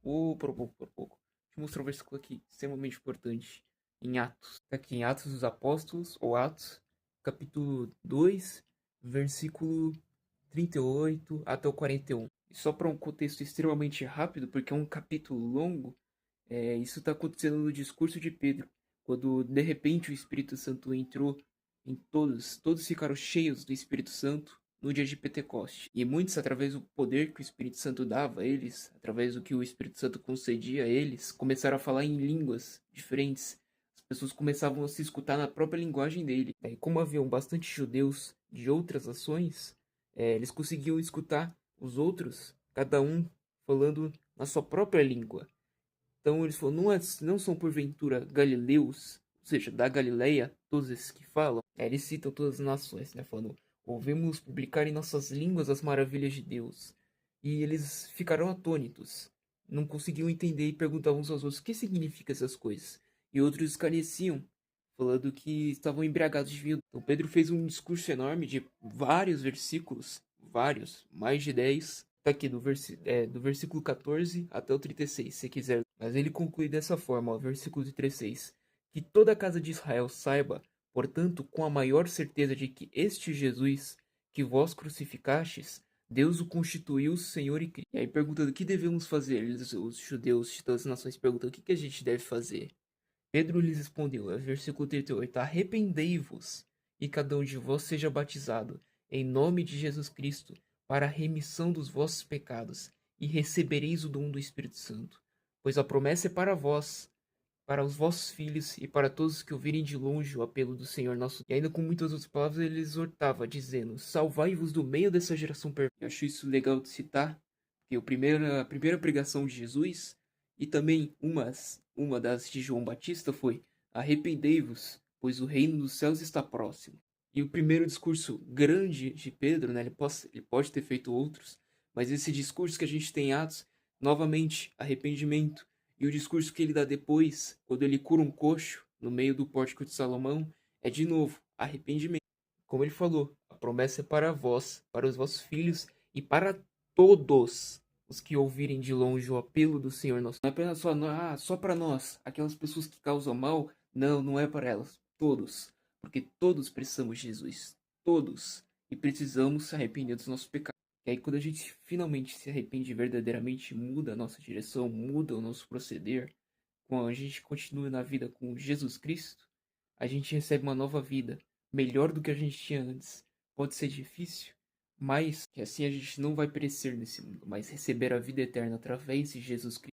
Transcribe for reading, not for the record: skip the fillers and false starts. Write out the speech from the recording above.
por pouco. Deixa eu mostrar um versículo aqui, extremamente importante. Em Atos. Tá aqui em Atos dos Apóstolos, ou Atos, capítulo 2, versículo 38 até o 41. E só para um contexto extremamente rápido, porque é um capítulo longo, isso está acontecendo no discurso de Pedro, quando de repente o Espírito Santo entrou em todos, todos ficaram cheios do Espírito Santo no dia de Pentecoste. E muitos, através do poder que o Espírito Santo dava a eles, através do que o Espírito Santo concedia a eles, começaram a falar em línguas diferentes. As pessoas começavam a se escutar na própria linguagem dele. E como haviam bastante judeus de outras nações, eles conseguiam escutar os outros, cada um falando na sua própria língua. Então eles falam, não são porventura galileus, ou seja, da Galileia, todos esses que falam. Eles citam todas as nações, né? Falando, ouvimos publicar em nossas línguas as maravilhas de Deus. E eles ficaram atônitos. Não conseguiam entender e perguntavam uns aos outros o que significa essas coisas. E outros escarneciam, falando que estavam embriagados de vinho. Então Pedro fez um discurso enorme de vários versículos, vários, mais de 10. Tá aqui do versículo 14 até o 36, se quiser. Mas ele conclui dessa forma, ó, versículo 36. Que toda a casa de Israel saiba, portanto, com a maior certeza de que este Jesus, que vós crucificastes, Deus o constituiu Senhor e Cristo. E aí perguntando o que devemos fazer, eles, os judeus de todas as nações perguntam o que a gente deve fazer. Pedro lhes respondeu, versículo 38, arrependei-vos, e cada um de vós seja batizado, em nome de Jesus Cristo, para a remissão dos vossos pecados, e recebereis o dom do Espírito Santo. Pois a promessa é para vós, para os vossos filhos e para todos que ouvirem de longe o apelo do Senhor nosso. E ainda com muitas outras palavras ele exortava, dizendo, salvai-vos do meio dessa geração perversa. Eu acho isso legal de citar, porque a primeira pregação de Jesus, e também uma das de João Batista foi, arrependei-vos, pois o reino dos céus está próximo. E o primeiro discurso grande de Pedro, né, ele pode ter feito outros, mas esse discurso que a gente tem em Atos, novamente, arrependimento. E o discurso que ele dá depois, quando ele cura um coxo no meio do pórtico de Salomão, é de novo arrependimento. Como ele falou, a promessa é para vós, para os vossos filhos e para todos os que ouvirem de longe o apelo do Senhor nosso. Não é apenas só para nós, aquelas pessoas que causam mal, não, não é para elas, todos, porque todos precisamos de Jesus, todos, e precisamos se arrepender dos nossos pecados. E aí quando a gente finalmente se arrepende verdadeiramente, muda a nossa direção, muda o nosso proceder, quando a gente continua na vida com Jesus Cristo, a gente recebe uma nova vida, melhor do que a gente tinha antes. Pode ser difícil, mas que assim a gente não vai perecer nesse mundo, mas receber a vida eterna através de Jesus Cristo.